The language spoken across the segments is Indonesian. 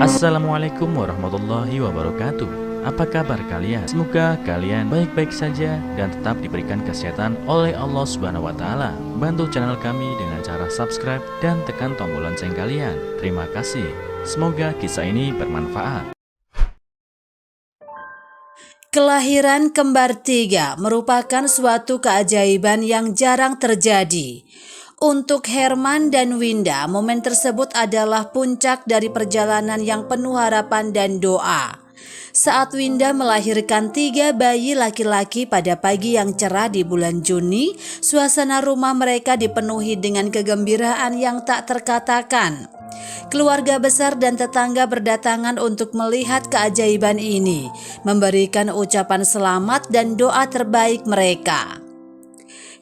Assalamualaikum warahmatullahi wabarakatuh. Apa kabar kalian? Semoga kalian baik-baik saja dan tetap diberikan kesehatan oleh Allah Subhanahu wa taala. Bantu channel kami dengan cara subscribe dan tekan tombol lonceng kalian. Terima kasih. Semoga kisah ini bermanfaat. Kelahiran kembar tiga merupakan suatu keajaiban yang jarang terjadi. Untuk Herman dan Winda, momen tersebut adalah puncak dari perjalanan yang penuh harapan dan doa. Saat Winda melahirkan 3 bayi laki-laki pada pagi yang cerah di bulan Juni, suasana rumah mereka dipenuhi dengan kegembiraan yang tak terkatakan. Keluarga besar dan tetangga berdatangan untuk melihat keajaiban ini, memberikan ucapan selamat dan doa terbaik mereka.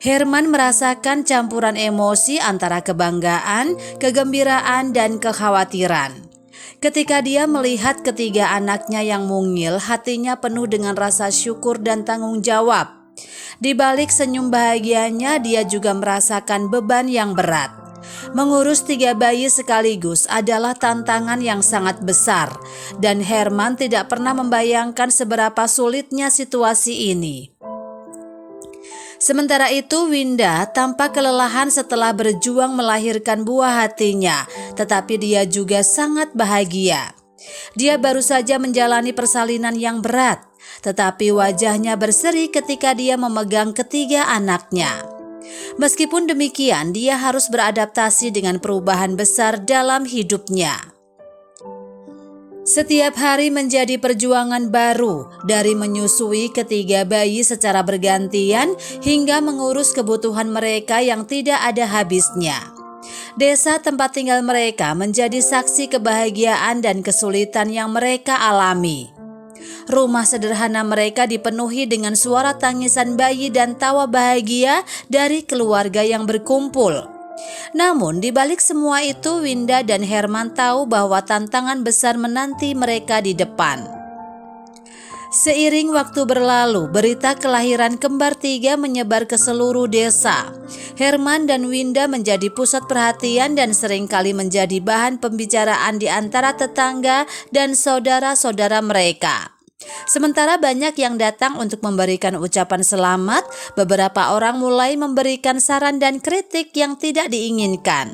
Herman merasakan campuran emosi antara kebanggaan, kegembiraan, dan kekhawatiran. Ketika dia melihat ketiga anaknya yang mungil, hatinya penuh dengan rasa syukur dan tanggung jawab. Di balik senyum bahagianya, dia juga merasakan beban yang berat. Mengurus 3 bayi sekaligus adalah tantangan yang sangat besar, dan Herman tidak pernah membayangkan seberapa sulitnya situasi ini. Sementara itu, Winda tampak kelelahan setelah berjuang melahirkan buah hatinya, tetapi dia juga sangat bahagia. Dia baru saja menjalani persalinan yang berat, tetapi wajahnya berseri ketika dia memegang ketiga anaknya. Meskipun demikian, dia harus beradaptasi dengan perubahan besar dalam hidupnya. Setiap hari menjadi perjuangan baru, dari menyusui ketiga bayi secara bergantian hingga mengurus kebutuhan mereka yang tidak ada habisnya. Desa tempat tinggal mereka menjadi saksi kebahagiaan dan kesulitan yang mereka alami. Rumah sederhana mereka dipenuhi dengan suara tangisan bayi dan tawa bahagia dari keluarga yang berkumpul. Namun di balik semua itu, Winda dan Herman tahu bahwa tantangan besar menanti mereka di depan. Seiring waktu berlalu, berita kelahiran kembar tiga menyebar ke seluruh desa. Herman dan Winda menjadi pusat perhatian dan seringkali menjadi bahan pembicaraan di antara tetangga dan saudara-saudara mereka. Sementara banyak yang datang untuk memberikan ucapan selamat, beberapa orang mulai memberikan saran dan kritik yang tidak diinginkan.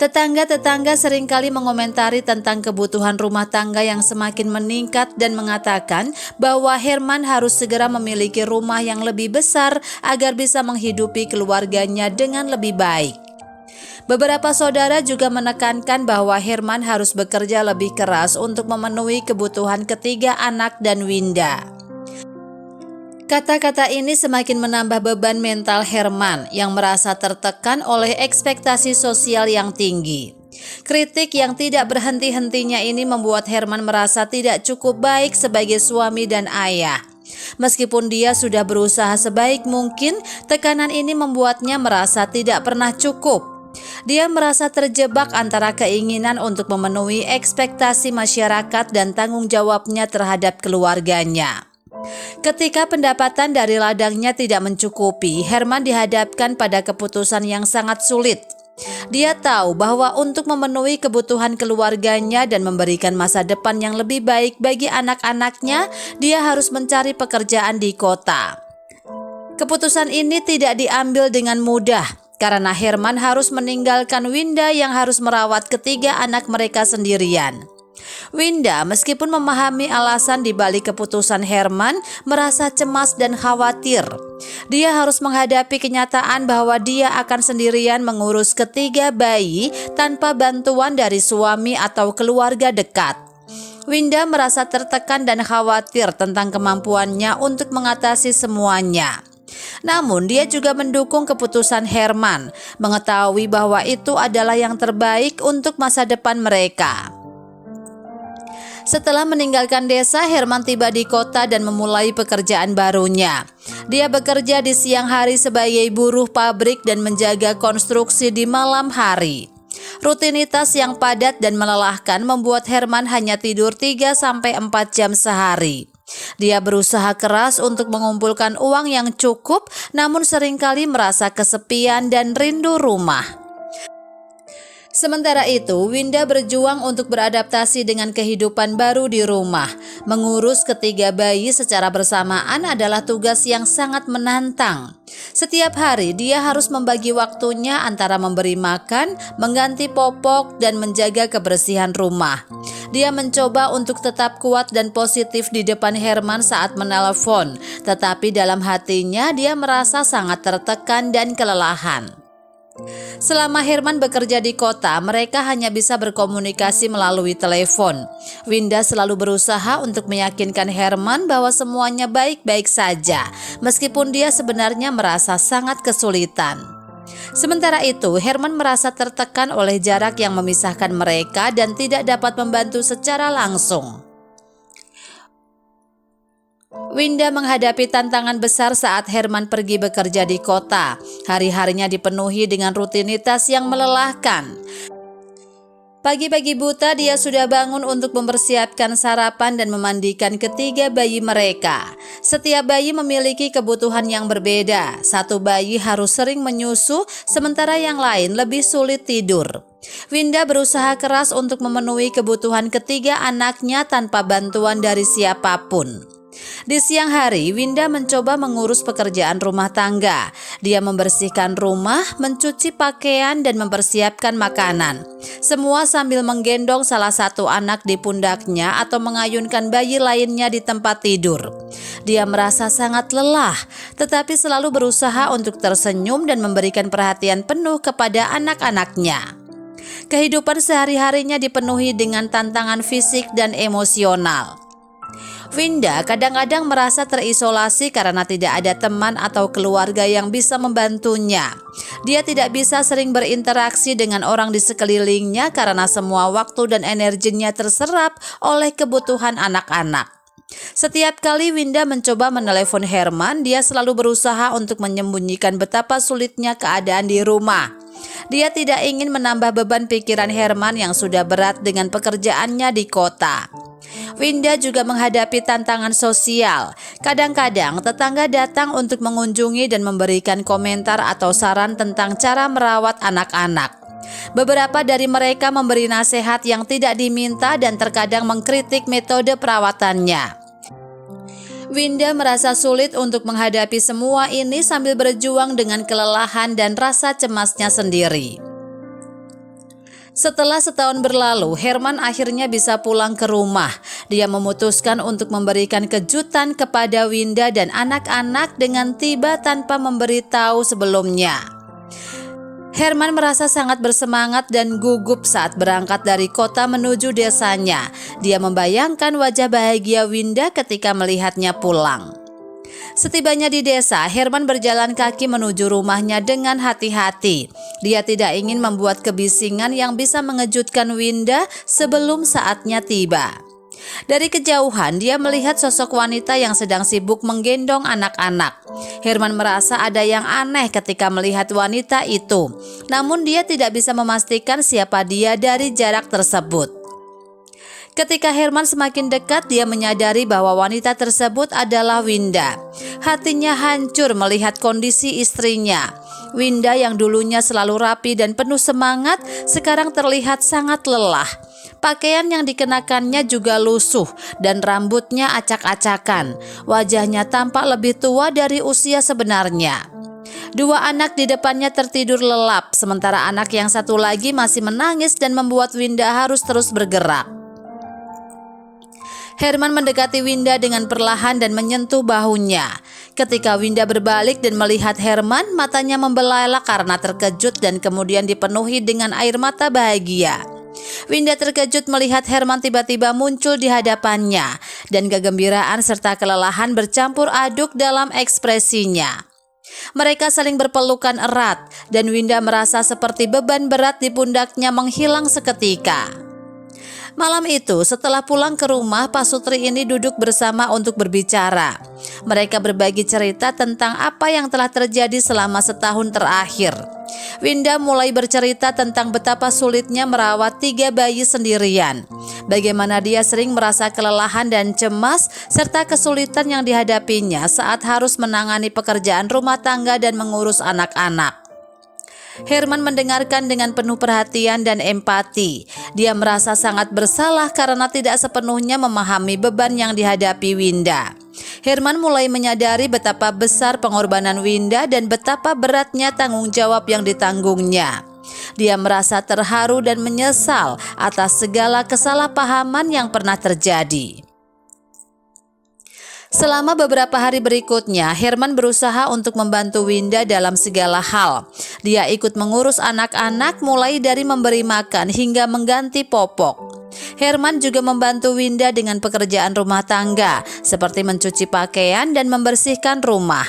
Tetangga-tetangga seringkali mengomentari tentang kebutuhan rumah tangga yang semakin meningkat dan mengatakan bahwa Herman harus segera memiliki rumah yang lebih besar agar bisa menghidupi keluarganya dengan lebih baik. Beberapa saudara juga menekankan bahwa Herman harus bekerja lebih keras untuk memenuhi kebutuhan ketiga anak dan Winda. Kata-kata ini semakin menambah beban mental Herman yang merasa tertekan oleh ekspektasi sosial yang tinggi. Kritik yang tidak berhenti-hentinya ini membuat Herman merasa tidak cukup baik sebagai suami dan ayah. Meskipun dia sudah berusaha sebaik mungkin, tekanan ini membuatnya merasa tidak pernah cukup. Dia merasa terjebak antara keinginan untuk memenuhi ekspektasi masyarakat dan tanggung jawabnya terhadap keluarganya. Ketika pendapatan dari ladangnya tidak mencukupi, Herman dihadapkan pada keputusan yang sangat sulit. Dia tahu bahwa untuk memenuhi kebutuhan keluarganya dan memberikan masa depan yang lebih baik bagi anak-anaknya, dia harus mencari pekerjaan di kota. Keputusan ini tidak diambil dengan mudah, karena Herman harus meninggalkan Winda yang harus merawat ketiga anak mereka sendirian. Winda, meskipun memahami alasan di balik keputusan Herman, merasa cemas dan khawatir. Dia harus menghadapi kenyataan bahwa dia akan sendirian mengurus ketiga bayi tanpa bantuan dari suami atau keluarga dekat. Winda merasa tertekan dan khawatir tentang kemampuannya untuk mengatasi semuanya. Namun dia juga mendukung keputusan Herman, mengetahui bahwa itu adalah yang terbaik untuk masa depan mereka. Setelah meninggalkan desa, Herman tiba di kota dan memulai pekerjaan barunya. Dia bekerja di siang hari sebagai buruh pabrik dan menjaga konstruksi di malam hari. Rutinitas yang padat dan melelahkan membuat Herman hanya tidur 3-4 jam sehari. Dia berusaha keras untuk mengumpulkan uang yang cukup, namun seringkali merasa kesepian dan rindu rumah. Sementara itu, Winda berjuang untuk beradaptasi dengan kehidupan baru di rumah. Mengurus ketiga bayi secara bersamaan adalah tugas yang sangat menantang. Setiap hari dia harus membagi waktunya antara memberi makan, mengganti popok, dan menjaga kebersihan rumah. Dia mencoba untuk tetap kuat dan positif di depan Herman saat menelepon, tetapi dalam hatinya dia merasa sangat tertekan dan kelelahan. Selama Herman bekerja di kota, mereka hanya bisa berkomunikasi melalui telepon. Winda selalu berusaha untuk meyakinkan Herman bahwa semuanya baik-baik saja, meskipun dia sebenarnya merasa sangat kesulitan. Sementara itu, Herman merasa tertekan oleh jarak yang memisahkan mereka dan tidak dapat membantu secara langsung. Winda menghadapi tantangan besar saat Herman pergi bekerja di kota. Hari-harinya dipenuhi dengan rutinitas yang melelahkan. Pagi-pagi buta dia sudah bangun untuk mempersiapkan sarapan dan memandikan ketiga bayi mereka. Setiap bayi memiliki kebutuhan yang berbeda. Satu bayi harus sering menyusu, sementara yang lain lebih sulit tidur. Winda berusaha keras untuk memenuhi kebutuhan ketiga anaknya tanpa bantuan dari siapapun. Di siang hari, Winda mencoba mengurus pekerjaan rumah tangga. Dia membersihkan rumah, mencuci pakaian, dan mempersiapkan makanan. Semua sambil menggendong salah satu anak di pundaknya atau mengayunkan bayi lainnya di tempat tidur. Dia merasa sangat lelah, tetapi selalu berusaha untuk tersenyum dan memberikan perhatian penuh kepada anak-anaknya. Kehidupan sehari-harinya dipenuhi dengan tantangan fisik dan emosional. Winda kadang-kadang merasa terisolasi karena tidak ada teman atau keluarga yang bisa membantunya. Dia tidak bisa sering berinteraksi dengan orang di sekelilingnya karena semua waktu dan energinya terserap oleh kebutuhan anak-anak. Setiap kali Winda mencoba menelepon Herman, dia selalu berusaha untuk menyembunyikan betapa sulitnya keadaan di rumah. Dia tidak ingin menambah beban pikiran Herman yang sudah berat dengan pekerjaannya di kota. Winda juga menghadapi tantangan sosial. Kadang-kadang tetangga datang untuk mengunjungi dan memberikan komentar atau saran tentang cara merawat anak-anak. Beberapa dari mereka memberi nasihat yang tidak diminta dan terkadang mengkritik metode perawatannya. Winda merasa sulit untuk menghadapi semua ini sambil berjuang dengan kelelahan dan rasa cemasnya sendiri. Setelah setahun berlalu, Herman akhirnya bisa pulang ke rumah. Dia memutuskan untuk memberikan kejutan kepada Winda dan anak-anak dengan tiba tanpa memberitahu sebelumnya. Herman merasa sangat bersemangat dan gugup saat berangkat dari kota menuju desanya. Dia membayangkan wajah bahagia Winda ketika melihatnya pulang. Setibanya di desa, Herman berjalan kaki menuju rumahnya dengan hati-hati. Dia tidak ingin membuat kebisingan yang bisa mengejutkan Winda sebelum saatnya tiba. Dari kejauhan, dia melihat sosok wanita yang sedang sibuk menggendong anak-anak. Herman merasa ada yang aneh ketika melihat wanita itu, namun dia tidak bisa memastikan siapa dia dari jarak tersebut. Ketika Herman semakin dekat, dia menyadari bahwa wanita tersebut adalah Winda. Hatinya hancur melihat kondisi istrinya. Winda yang dulunya selalu rapi dan penuh semangat, sekarang terlihat sangat lelah. Pakaian yang dikenakannya juga lusuh dan rambutnya acak-acakan. Wajahnya tampak lebih tua dari usia sebenarnya. Dua anak di depannya tertidur lelap, sementara anak yang satu lagi masih menangis dan membuat Winda harus terus bergerak. Herman mendekati Winda dengan perlahan dan menyentuh bahunya. Ketika Winda berbalik dan melihat Herman, matanya membelalak karena terkejut dan kemudian dipenuhi dengan air mata bahagia. Winda terkejut melihat Herman tiba-tiba muncul di hadapannya, dan kegembiraan serta kelelahan bercampur aduk dalam ekspresinya. Mereka saling berpelukan erat, dan Winda merasa seperti beban berat di pundaknya menghilang seketika. Malam itu, setelah pulang ke rumah, pasutri ini duduk bersama untuk berbicara. Mereka berbagi cerita tentang apa yang telah terjadi selama setahun terakhir. Winda mulai bercerita tentang betapa sulitnya merawat 3 bayi sendirian. Bagaimana dia sering merasa kelelahan dan cemas, serta kesulitan yang dihadapinya saat harus menangani pekerjaan rumah tangga dan mengurus anak-anak. Herman mendengarkan dengan penuh perhatian dan empati. Dia merasa sangat bersalah karena tidak sepenuhnya memahami beban yang dihadapi Winda. Herman mulai menyadari betapa besar pengorbanan Winda dan betapa beratnya tanggung jawab yang ditanggungnya. Dia merasa terharu dan menyesal atas segala kesalahpahaman yang pernah terjadi. Selama beberapa hari berikutnya, Herman berusaha untuk membantu Winda dalam segala hal. Dia ikut mengurus anak-anak mulai dari memberi makan hingga mengganti popok. Herman juga membantu Winda dengan pekerjaan rumah tangga, seperti mencuci pakaian dan membersihkan rumah.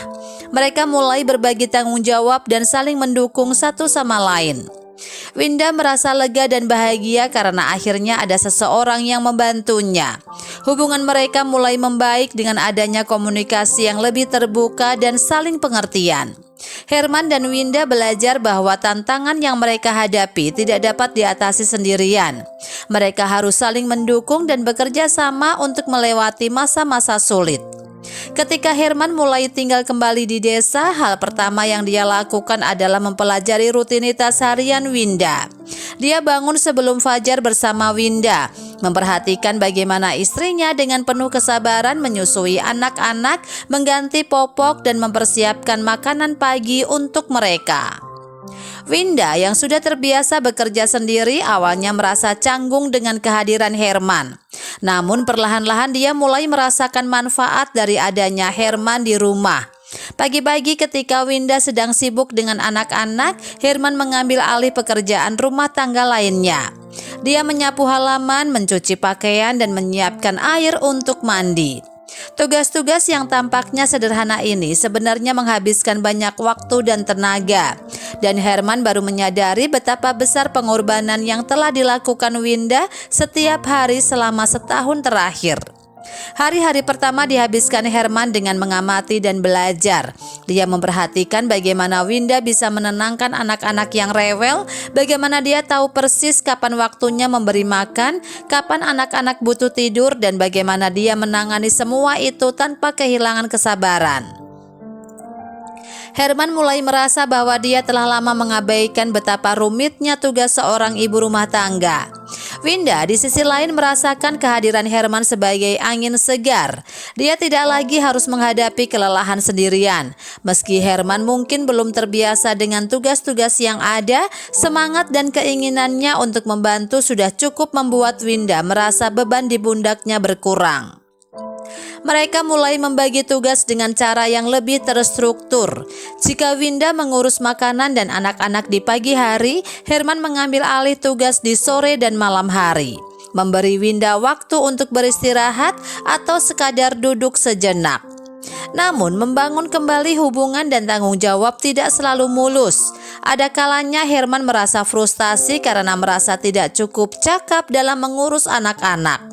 Mereka mulai berbagi tanggung jawab dan saling mendukung satu sama lain. Winda merasa lega dan bahagia karena akhirnya ada seseorang yang membantunya. Hubungan mereka mulai membaik dengan adanya komunikasi yang lebih terbuka dan saling pengertian. Herman dan Winda belajar bahwa tantangan yang mereka hadapi tidak dapat diatasi sendirian. Mereka harus saling mendukung dan bekerja sama untuk melewati masa-masa sulit. Ketika Herman mulai tinggal kembali di desa, hal pertama yang dia lakukan adalah mempelajari rutinitas harian Winda. Dia bangun sebelum fajar bersama Winda, memperhatikan bagaimana istrinya dengan penuh kesabaran menyusui anak-anak, mengganti popok, dan mempersiapkan makanan pagi untuk mereka. Winda yang sudah terbiasa bekerja sendiri awalnya merasa canggung dengan kehadiran Herman. Namun perlahan-lahan dia mulai merasakan manfaat dari adanya Herman di rumah. Pagi-pagi ketika Winda sedang sibuk dengan anak-anak, Herman mengambil alih pekerjaan rumah tangga lainnya. Dia menyapu halaman, mencuci pakaian, dan menyiapkan air untuk mandi. Tugas-tugas yang tampaknya sederhana ini sebenarnya menghabiskan banyak waktu dan tenaga. Dan Herman baru menyadari betapa besar pengorbanan yang telah dilakukan Winda setiap hari selama setahun terakhir. Hari-hari pertama dihabiskan Herman dengan mengamati dan belajar. Dia memperhatikan bagaimana Winda bisa menenangkan anak-anak yang rewel, bagaimana dia tahu persis kapan waktunya memberi makan, kapan anak-anak butuh tidur, dan bagaimana dia menangani semua itu tanpa kehilangan kesabaran. Herman mulai merasa bahwa dia telah lama mengabaikan betapa rumitnya tugas seorang ibu rumah tangga. Winda di sisi lain merasakan kehadiran Herman sebagai angin segar. Dia tidak lagi harus menghadapi kelelahan sendirian. Meski Herman mungkin belum terbiasa dengan tugas-tugas yang ada, semangat dan keinginannya untuk membantu sudah cukup membuat Winda merasa beban di pundaknya berkurang. Mereka mulai membagi tugas dengan cara yang lebih terstruktur. Jika Winda mengurus makanan dan anak-anak di pagi hari, Herman mengambil alih tugas di sore dan malam hari, memberi Winda waktu untuk beristirahat atau sekadar duduk sejenak. Namun membangun kembali hubungan dan tanggung jawab tidak selalu mulus. Ada kalanya Herman merasa frustasi karena merasa tidak cukup cakap dalam mengurus anak-anak.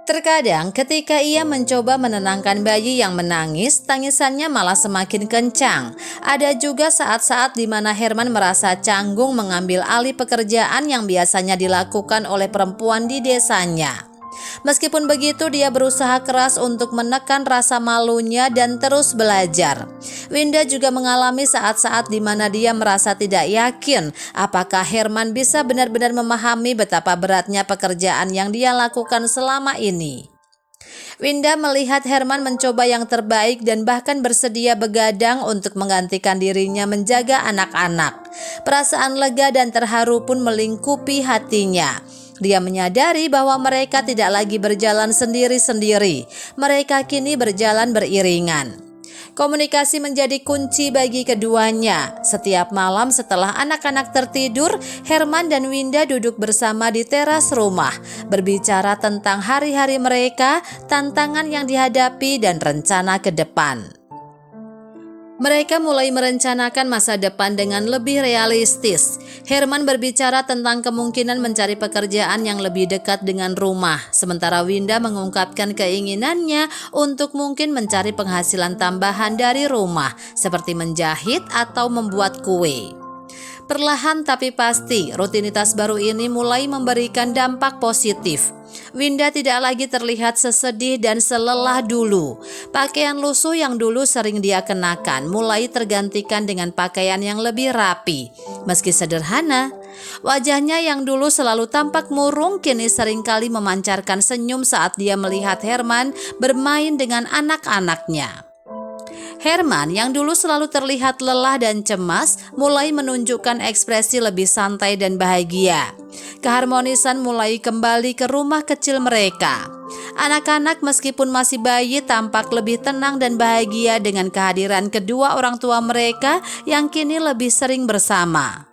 Terkadang ketika ia mencoba menenangkan bayi yang menangis, tangisannya malah semakin kencang. Ada juga saat-saat di mana Herman merasa canggung mengambil alih pekerjaan yang biasanya dilakukan oleh perempuan di desanya. Meskipun begitu, dia berusaha keras untuk menekan rasa malunya dan terus belajar. Winda juga mengalami saat-saat di mana dia merasa tidak yakin apakah Herman bisa benar-benar memahami betapa beratnya pekerjaan yang dia lakukan selama ini. Winda melihat Herman mencoba yang terbaik dan bahkan bersedia begadang untuk menggantikan dirinya menjaga anak-anak. Perasaan lega dan terharu pun melingkupi hatinya. Dia menyadari bahwa mereka tidak lagi berjalan sendiri-sendiri. Mereka kini berjalan beriringan. Komunikasi menjadi kunci bagi keduanya. Setiap malam setelah anak-anak tertidur, Herman dan Winda duduk bersama di teras rumah, berbicara tentang hari-hari mereka, tantangan yang dihadapi, dan rencana ke depan. Mereka mulai merencanakan masa depan dengan lebih realistis. Herman berbicara tentang kemungkinan mencari pekerjaan yang lebih dekat dengan rumah, sementara Winda mengungkapkan keinginannya untuk mungkin mencari penghasilan tambahan dari rumah, seperti menjahit atau membuat kue. Perlahan tapi pasti, rutinitas baru ini mulai memberikan dampak positif. Winda tidak lagi terlihat sesedih dan selelah dulu. Pakaian lusuh yang dulu sering dia kenakan mulai tergantikan dengan pakaian yang lebih rapi. Meski sederhana, wajahnya yang dulu selalu tampak murung kini seringkali memancarkan senyum saat dia melihat Herman bermain dengan anak-anaknya. Herman yang dulu selalu terlihat lelah dan cemas mulai menunjukkan ekspresi lebih santai dan bahagia. Keharmonisan mulai kembali ke rumah kecil mereka. Anak-anak meskipun masih bayi tampak lebih tenang dan bahagia dengan kehadiran kedua orang tua mereka yang kini lebih sering bersama.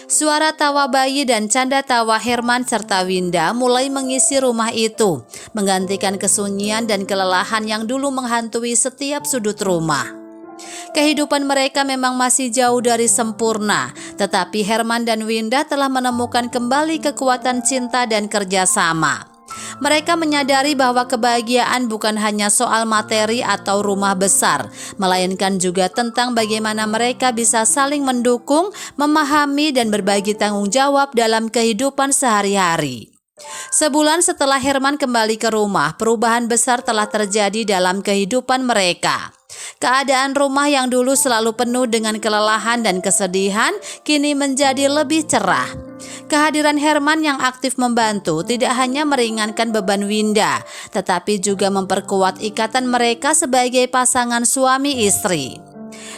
Suara tawa bayi dan canda tawa Herman serta Winda mulai mengisi rumah itu, menggantikan kesunyian dan kelelahan yang dulu menghantui setiap sudut rumah. Kehidupan mereka memang masih jauh dari sempurna, tetapi Herman dan Winda telah menemukan kembali kekuatan cinta dan kerjasama. Mereka menyadari bahwa kebahagiaan bukan hanya soal materi atau rumah besar, melainkan juga tentang bagaimana mereka bisa saling mendukung, memahami, dan berbagi tanggung jawab dalam kehidupan sehari-hari. Sebulan setelah Herman kembali ke rumah, perubahan besar telah terjadi dalam kehidupan mereka. Keadaan rumah yang dulu selalu penuh dengan kelelahan dan kesedihan kini menjadi lebih cerah. Kehadiran Herman yang aktif membantu tidak hanya meringankan beban Winda, tetapi juga memperkuat ikatan mereka sebagai pasangan suami istri.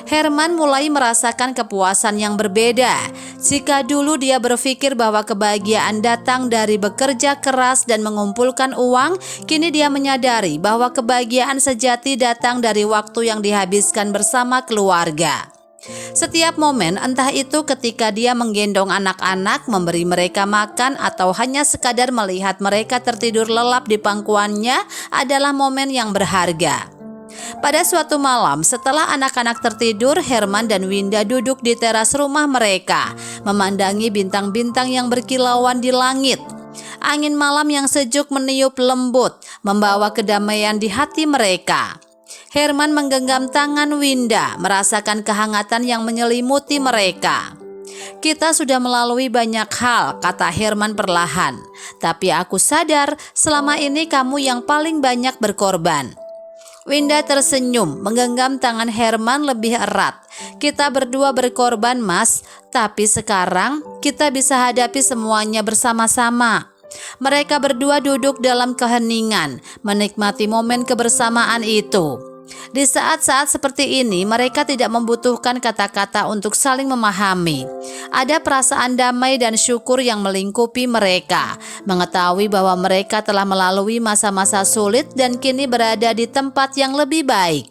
Herman mulai merasakan kepuasan yang berbeda. Jika dulu dia berpikir bahwa kebahagiaan datang dari bekerja keras dan mengumpulkan uang, kini dia menyadari bahwa kebahagiaan sejati datang dari waktu yang dihabiskan bersama keluarga. Setiap momen, entah itu ketika dia menggendong anak-anak, memberi mereka makan, atau hanya sekadar melihat mereka tertidur lelap di pangkuannya, adalah momen yang berharga. Pada suatu malam, setelah anak-anak tertidur, Herman dan Winda duduk di teras rumah mereka, memandangi bintang-bintang yang berkilauan di langit. Angin malam yang sejuk meniup lembut, membawa kedamaian di hati mereka. Herman menggenggam tangan Winda, merasakan kehangatan yang menyelimuti mereka. "Kita sudah melalui banyak hal," kata Herman perlahan. "Tapi aku sadar selama ini kamu yang paling banyak berkorban." Winda tersenyum, menggenggam tangan Herman lebih erat. "Kita berdua berkorban, Mas, tapi sekarang kita bisa hadapi semuanya bersama-sama." Mereka berdua duduk dalam keheningan, menikmati momen kebersamaan itu. Di saat-saat seperti ini, mereka tidak membutuhkan kata-kata untuk saling memahami. Ada perasaan damai dan syukur yang melingkupi mereka, mengetahui bahwa mereka telah melalui masa-masa sulit dan kini berada di tempat yang lebih baik.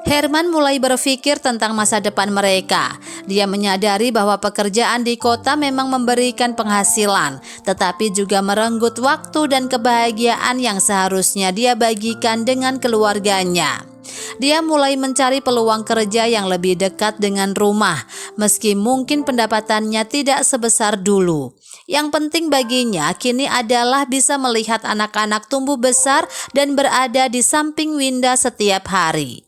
Herman mulai berpikir tentang masa depan mereka. Dia menyadari bahwa pekerjaan di kota memang memberikan penghasilan, tetapi juga merenggut waktu dan kebahagiaan yang seharusnya dia bagikan dengan keluarganya. Dia mulai mencari peluang kerja yang lebih dekat dengan rumah, meski mungkin pendapatannya tidak sebesar dulu. Yang penting baginya kini adalah bisa melihat anak-anak tumbuh besar dan berada di samping Winda setiap hari.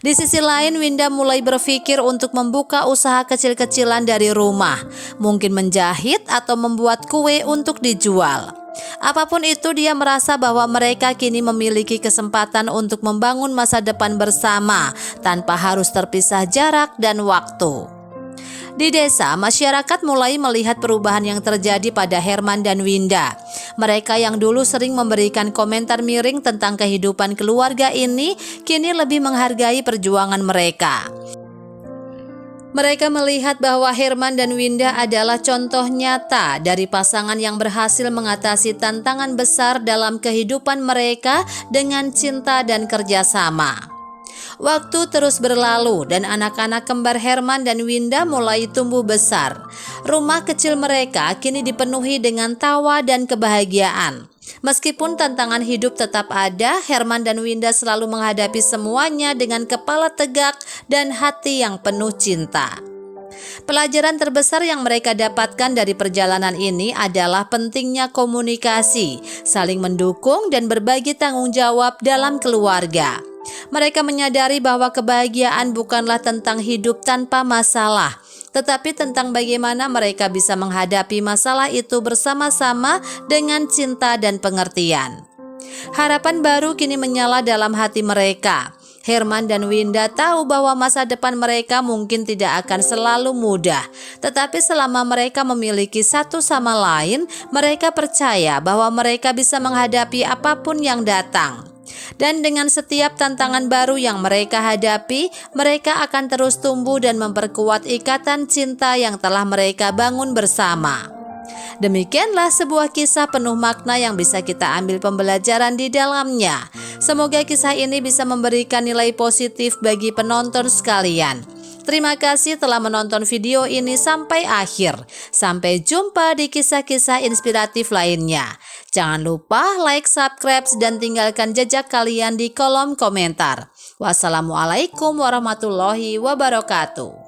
Di sisi lain, Winda mulai berpikir untuk membuka usaha kecil-kecilan dari rumah, mungkin menjahit atau membuat kue untuk dijual. Apapun itu, dia merasa bahwa mereka kini memiliki kesempatan untuk membangun masa depan bersama tanpa harus terpisah jarak dan waktu. Di desa, masyarakat mulai melihat perubahan yang terjadi pada Herman dan Winda. Mereka yang dulu sering memberikan komentar miring tentang kehidupan keluarga ini, kini lebih menghargai perjuangan mereka. Mereka melihat bahwa Herman dan Winda adalah contoh nyata dari pasangan yang berhasil mengatasi tantangan besar dalam kehidupan mereka dengan cinta dan kerjasama. Waktu terus berlalu dan anak-anak kembar Herman dan Winda mulai tumbuh besar. Rumah kecil mereka kini dipenuhi dengan tawa dan kebahagiaan. Meskipun tantangan hidup tetap ada, Herman dan Winda selalu menghadapi semuanya dengan kepala tegak dan hati yang penuh cinta. Pelajaran terbesar yang mereka dapatkan dari perjalanan ini adalah pentingnya komunikasi, saling mendukung dan berbagi tanggung jawab dalam keluarga. Mereka menyadari bahwa kebahagiaan bukanlah tentang hidup tanpa masalah, tetapi tentang bagaimana mereka bisa menghadapi masalah itu bersama-sama dengan cinta dan pengertian. Harapan baru kini menyala dalam hati mereka. Herman dan Winda tahu bahwa masa depan mereka mungkin tidak akan selalu mudah, tetapi selama mereka memiliki satu sama lain, mereka percaya bahwa mereka bisa menghadapi apapun yang datang. Dan dengan setiap tantangan baru yang mereka hadapi, mereka akan terus tumbuh dan memperkuat ikatan cinta yang telah mereka bangun bersama. Demikianlah sebuah kisah penuh makna yang bisa kita ambil pembelajaran di dalamnya. Semoga kisah ini bisa memberikan nilai positif bagi penonton sekalian. Terima kasih telah menonton video ini sampai akhir. Sampai jumpa di kisah-kisah inspiratif lainnya. Jangan lupa like, subscribe, dan tinggalkan jejak kalian di kolom komentar. Wassalamualaikum warahmatullahi wabarakatuh.